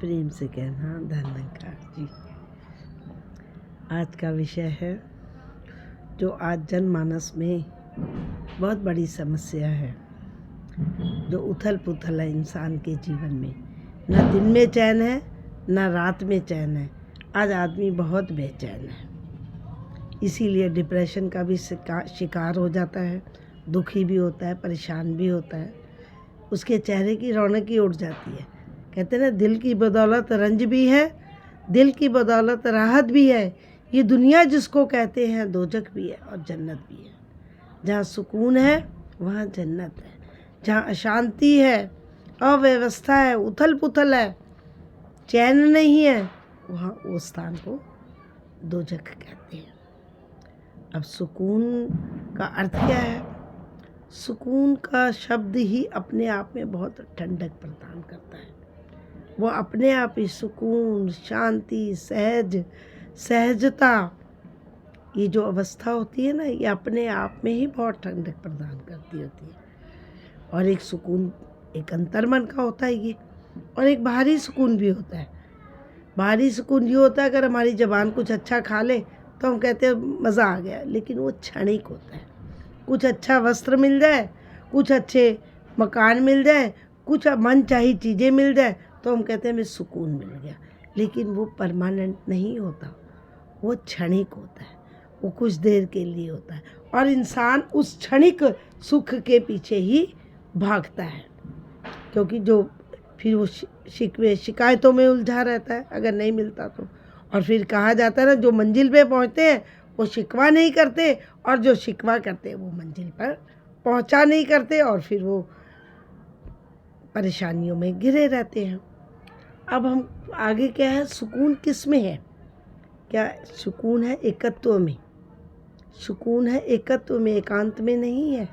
प्रेम से कहना धन्यकार जी। आज का विषय है जो आज जनमानस में बहुत बड़ी समस्या है, जो उथल पुथल है इंसान के जीवन में। न दिन में चैन है, न रात में चैन है। आज आदमी बहुत बेचैन है, इसीलिए डिप्रेशन का भी शिकार हो जाता है, दुखी भी होता है, परेशान भी होता है। उसके चेहरे की रौनक ही उड़ जाती है। कहते हैं ना, दिल की बदौलत रंज भी है, दिल की बदौलत राहत भी है। ये दुनिया जिसको कहते हैं दोजख भी है और जन्नत भी है। जहाँ सुकून है वहाँ जन्नत है, जहाँ अशांति है, अव्यवस्था है, उथल पुथल है, चैन नहीं है, वहाँ उस स्थान को दोजख कहते हैं। अब सुकून का अर्थ क्या है? सुकून का शब्द ही अपने आप में बहुत ठंडक प्रदान करता है। वो अपने आप ही सुकून, शांति, सहजता, ये जो अवस्था होती है ना, ये अपने आप में ही बहुत ठंडक प्रदान करती होती है। और एक सुकून एक अंतर्मन का होता है ये, और एक बाहरी सुकून भी होता है। बाहरी सुकून ये होता है अगर हमारी ज़बान कुछ अच्छा खा ले तो हम कहते हैं मज़ा आ गया, लेकिन वो क्षणिक होता है। कुछ अच्छा वस्त्र मिल जाए, कुछ अच्छे मकान मिल जाए, कुछ मन चाही चीज़ें मिल जाए तो हम कहते हैं हमें सुकून मिल गया, लेकिन वो परमानेंट नहीं होता, वो क्षणिक होता है, वो कुछ देर के लिए होता है। और इंसान उस क्षणिक सुख के पीछे ही भागता है, क्योंकि जो फिर वो शिकवे शिकायतों में उलझा रहता है अगर नहीं मिलता तो। और फिर कहा जाता है ना, जो मंजिल पे पहुंचते हैं वो शिकवा नहीं करते, और जो शिकवा करते हैं वो मंजिल पर पहुंचा नहीं करते, और फिर वो परेशानियों में घिरे रहते हैं। अब हम आगे क्या है, सुकून किस में है? क्या सुकून है एकत्व में। सुकून है एकत्व में, एकांत में नहीं है।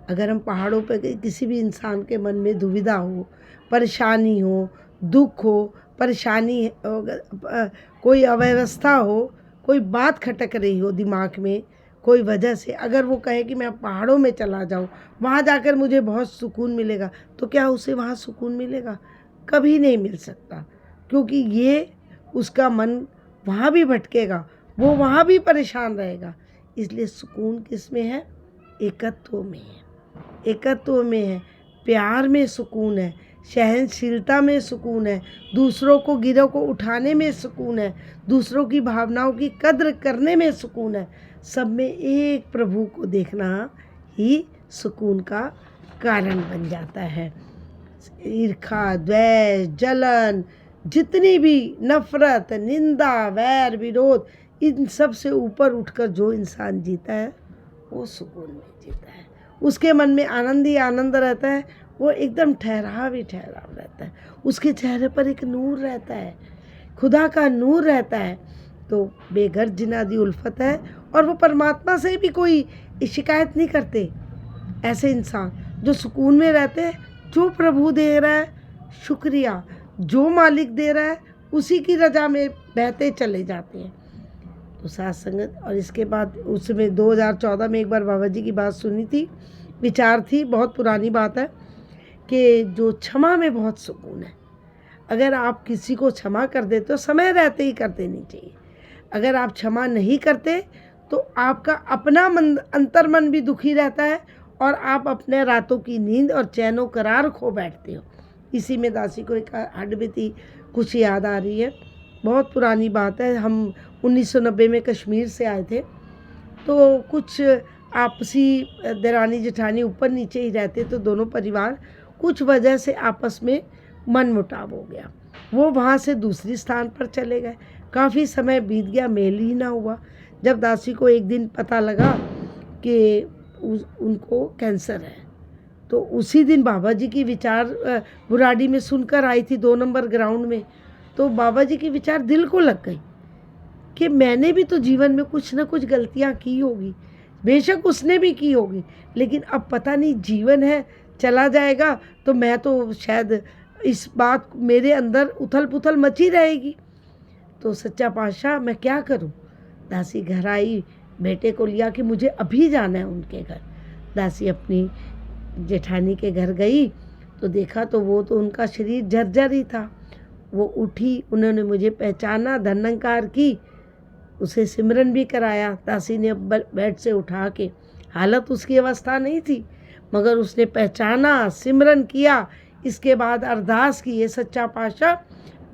अगर हम पहाड़ों पर किसी भी इंसान के मन में दुविधा हो, परेशानी हो, दुख हो, परेशानी कोई अव्यवस्था हो, कोई बात खटक रही हो दिमाग में कोई वजह से, अगर वो कहे कि मैं पहाड़ों में चला जाऊं, वहाँ जाकर मुझे बहुत सुकून मिलेगा, तो क्या उसे वहाँ सुकून मिलेगा? कभी नहीं मिल सकता, क्योंकि ये उसका मन वहाँ भी भटकेगा, वो वहाँ भी परेशान रहेगा। इसलिए सुकून किस में है? एकत्व में है। एकत्व में है, प्यार में सुकून है, सहनशीलता में सुकून है, दूसरों को गिरों को उठाने में सुकून है, दूसरों की भावनाओं की कद्र करने में सुकून है। सब में एक प्रभु को देखना ही सुकून का कारण बन जाता है। ईर्खा, द्वेष, जलन, जितनी भी नफरत, निंदा, वैर, विरोध, इन सब से ऊपर उठकर जो इंसान जीता है वो सुकून में जीता है। उसके मन में आनंद ही आनंद रहता है, वो एकदम ठहराव ही ठहराव रहता है। उसके चेहरे पर एक नूर रहता है, खुदा का नूर रहता है। तो बेघर जिनादी उल्फत है, और वो परमात्मा से भी कोई शिकायत नहीं करते। ऐसे इंसान जो सुकून में रहते हैं, जो प्रभु दे रहा है शुक्रिया, जो मालिक दे रहा है उसी की रजा में बहते चले जाते हैं। तो साथ संगत, और इसके बाद उसमें 2014 में एक बार बाबा जी की बात सुनी थी, विचार थी, बहुत पुरानी बात है, कि जो क्षमा में बहुत सुकून है। अगर आप किसी को क्षमा कर देते हो, समय रहते ही कर देनी चाहिए। अगर आप क्षमा नहीं करते तो आपका अपना मन, अंतर्मन भी दुखी रहता है, और आप अपने रातों की नींद और चैनो करार खो बैठते हो। इसी में दासी को एक हड्डबीती कुछ याद आ रही है, बहुत पुरानी बात है। हम 1990 में कश्मीर से आए थे, तो कुछ आपसी देरानी जेठानी ऊपर नीचे ही रहते, तो दोनों परिवार कुछ वजह से आपस में मनमुटाव हो गया। वो वहाँ से दूसरी स्थान पर चले गए। काफ़ी समय बीत गया, मेल ही ना हुआ। जब दासी को एक दिन पता लगा कि उनको कैंसर है, तो उसी दिन बाबा जी की विचार बुराड़ी में सुनकर आई थी, 2 नंबर ग्राउंड में। तो बाबा जी की विचार दिल को लग गई कि मैंने भी तो जीवन में कुछ ना कुछ गलतियाँ की होगी, बेशक उसने भी की होगी, लेकिन अब पता नहीं जीवन है, चला जाएगा तो मैं तो शायद इस बात मेरे अंदर उथल पुथल मची रहेगी। तो सच्चा पातशाह मैं क्या करूं? दासी घर आई, बेटे को लिया कि मुझे अभी जाना है उनके घर। दासी अपनी जेठानी के घर गई तो देखा तो वो तो उनका शरीर जर्जर ही था, वो उठी, उन्होंने मुझे पहचाना, धन्यंकार की, उसे सिमरन भी कराया। दासी ने बेड से उठा के, हालत उसकी अवस्था नहीं थी, मगर उसने पहचाना, सिमरन किया। इसके बाद अरदास की, ये सच्चा पातशाह,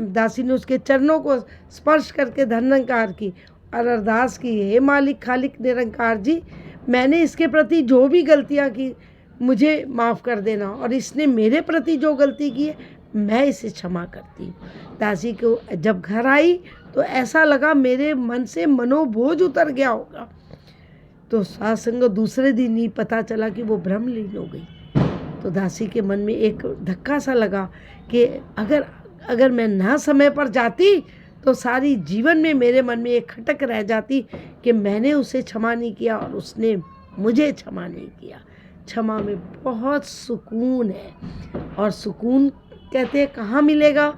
दासी ने उसके चरणों को स्पर्श करके धन्यंकार की और अरदास की, हे मालिक खालिक निरंकार जी, मैंने इसके प्रति जो भी गलतियाँ की मुझे माफ़ कर देना, और इसने मेरे प्रति जो गलती की है मैं इसे क्षमा करती हूँ। दासी को जब घर आई तो ऐसा लगा मेरे मन से मनोबोझ उतर गया होगा। तो सत्संग दूसरे दिन ही पता चला कि वो ब्रह्मलीन हो गई। तो दासी के मन में एक धक्का सा लगा कि अगर मैं ना समय पर जाती तो सारी जीवन में मेरे मन में एक खटक रह जाती कि मैंने उसे क्षमा नहीं किया और उसने मुझे क्षमा नहीं किया। क्षमा में बहुत सुकून है, और सुकून कहते हैं कहाँ मिलेगा?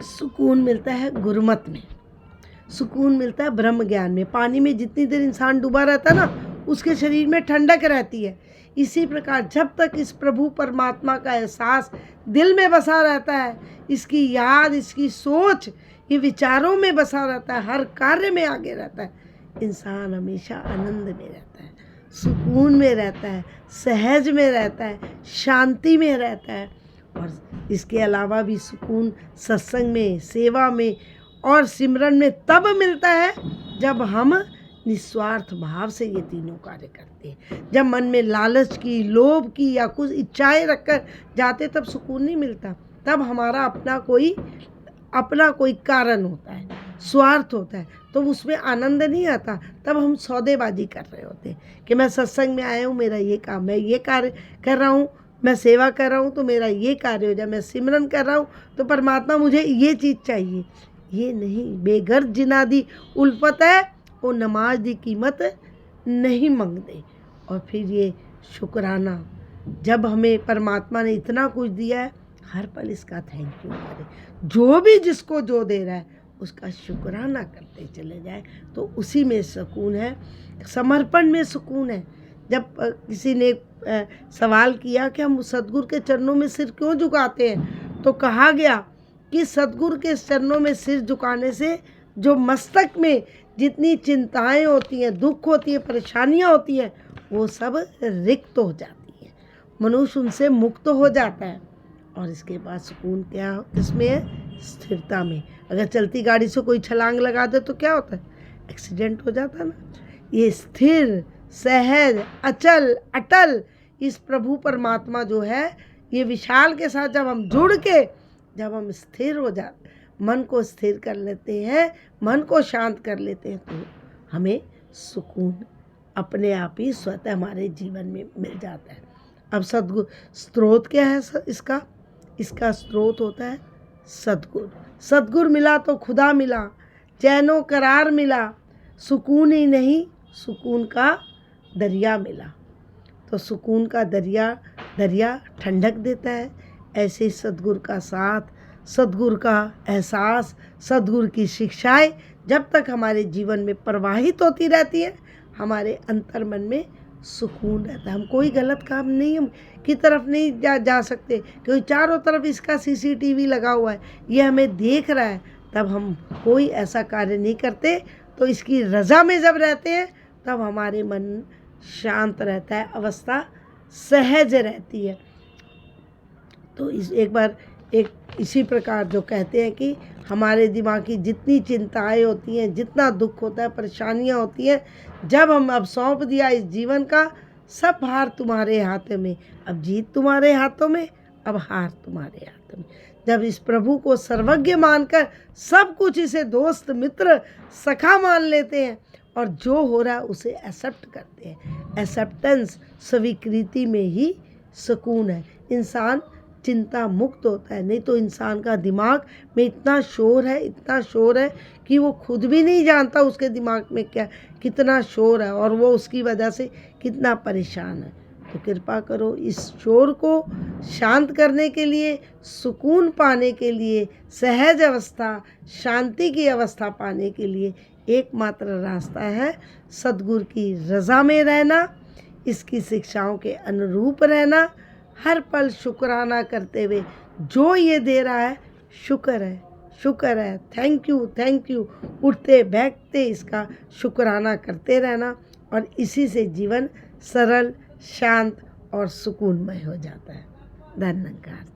सुकून मिलता है गुरुमत में, सुकून मिलता है ब्रह्म ज्ञान में। पानी में जितनी देर इंसान डूबा रहता है ना, उसके शरीर में ठंडक रहती है। इसी प्रकार जब तक इस प्रभु परमात्मा का एहसास दिल में बसा रहता है, इसकी याद, इसकी सोच, ये विचारों में बसा रहता है, हर कार्य में आगे रहता है, इंसान हमेशा आनंद में रहता है, सुकून में रहता है, सहज में रहता है, शांति में रहता है। और इसके अलावा भी सुकून सत्संग में, सेवा में और सिमरन में तब मिलता है जब हम निस्वार्थ भाव से ये तीनों कार्य करते हैं। जब मन में लालच की, लोभ की या कुछ इच्छाएं रखकर जाते तब सुकून नहीं मिलता। तब हमारा अपना कोई कारण होता है, स्वार्थ होता है, तो उसमें आनंद नहीं आता। तब हम सौदेबाजी कर रहे होते हैं कि मैं सत्संग में आया हूँ, मेरा ये काम, मैं ये कार्य कर रहा हूँ, मैं सेवा कर रहा हूँ तो मेरा ये कार्य हो जाए, मैं सिमरन कर रहा हूँ तो परमात्मा मुझे ये चीज़ चाहिए। ये नहीं, बेघर जिना दी उल्फत है, वो नमाज दी कीमत नहीं मंगते। और फिर ये शुक्राना, जब हमें परमात्मा ने इतना कुछ दिया है, हर पल इसका थैंक यू करें। जो भी जिसको जो दे रहा है उसका शुक्राना करते चले जाए, तो उसी में सुकून है, समर्पण में सुकून है। जब किसी ने सवाल किया कि हम सतगुरु के चरणों में सिर क्यों झुकाते हैं, तो कहा गया कि सतगुरु के चरणों में सिर झुकाने से जो मस्तक में जितनी चिंताएं होती हैं, दुख होती है, परेशानियां होती हैं, वो सब रिक्त हो जाती हैं, मनुष्य उनसे मुक्त हो जाता है। और इसके बाद सुकून क्या किसमें है? स्थिरता में। अगर चलती गाड़ी से कोई छलांग लगा दे तो क्या होता है? एक्सीडेंट हो जाता है ना। ये स्थिर, सहज, अचल, अटल इस प्रभु परमात्मा जो है, ये विशाल के साथ जब हम जुड़ के, जब हम स्थिर हो जाते, मन को स्थिर कर लेते हैं, मन को शांत कर लेते हैं, तो हमें सुकून अपने आप ही स्वतः हमारे जीवन में मिल जाता है। अब सद्गुरु स्रोत क्या है इसका स्रोत होता है सद्गुरु। सद्गुरु मिला तो खुदा मिला, चैनो करार मिला, सुकून ही नहीं सुकून का दरिया मिला। तो सुकून का दरिया ठंडक देता है। ऐसे सद्गुरु का साथ, सद्गुरु का एहसास, सद्गुरु की शिक्षाएं जब तक हमारे जीवन में प्रवाहित होती रहती है, हमारे अंतर मन में सुकून रहता है। हम कोई गलत काम नहीं की तरफ नहीं जा सकते, क्योंकि चारों तरफ इसका CCTV लगा हुआ है, ये हमें देख रहा है। तब हम कोई ऐसा कार्य नहीं करते। तो इसकी रज़ा में जब रहते हैं तब हमारे मन शांत रहता है, अवस्था सहज रहती है। तो इसी प्रकार जो कहते हैं कि हमारे दिमाग की जितनी चिंताएं होती हैं, जितना दुख होता है, परेशानियां होती हैं, जब हम अब सौंप दिया इस जीवन का, सब भार तुम्हारे हाथों में, अब जीत तुम्हारे हाथों में, अब हार तुम्हारे हाथों में। जब इस प्रभु को सर्वज्ञ मानकर सब कुछ इसे दोस्त, मित्र, सखा मान लेते हैं और जो हो रहा है उसे एक्सेप्ट करते हैं, एक्सेप्टेंस, स्वीकृति में ही सुकून है। इंसान चिंता मुक्त होता है। नहीं तो इंसान का दिमाग में इतना शोर है कि वो खुद भी नहीं जानता उसके दिमाग में कितना शोर है और वो उसकी वजह से कितना परेशान है। तो कृपा करो, इस शोर को शांत करने के लिए, सुकून पाने के लिए, सहज अवस्था, शांति की अवस्था पाने के लिए एकमात्र रास्ता है सद्गुरु की रज़ा में रहना, इसकी शिक्षाओं के अनुरूप रहना, हर पल शुक्राना करते हुए जो ये दे रहा है शुक्र है, शुक्र है, थैंक यू। उठते बैठते इसका शुक्राना करते रहना और इसी से जीवन सरल, शांत और सुकूनमय हो जाता है। धन्यवाद।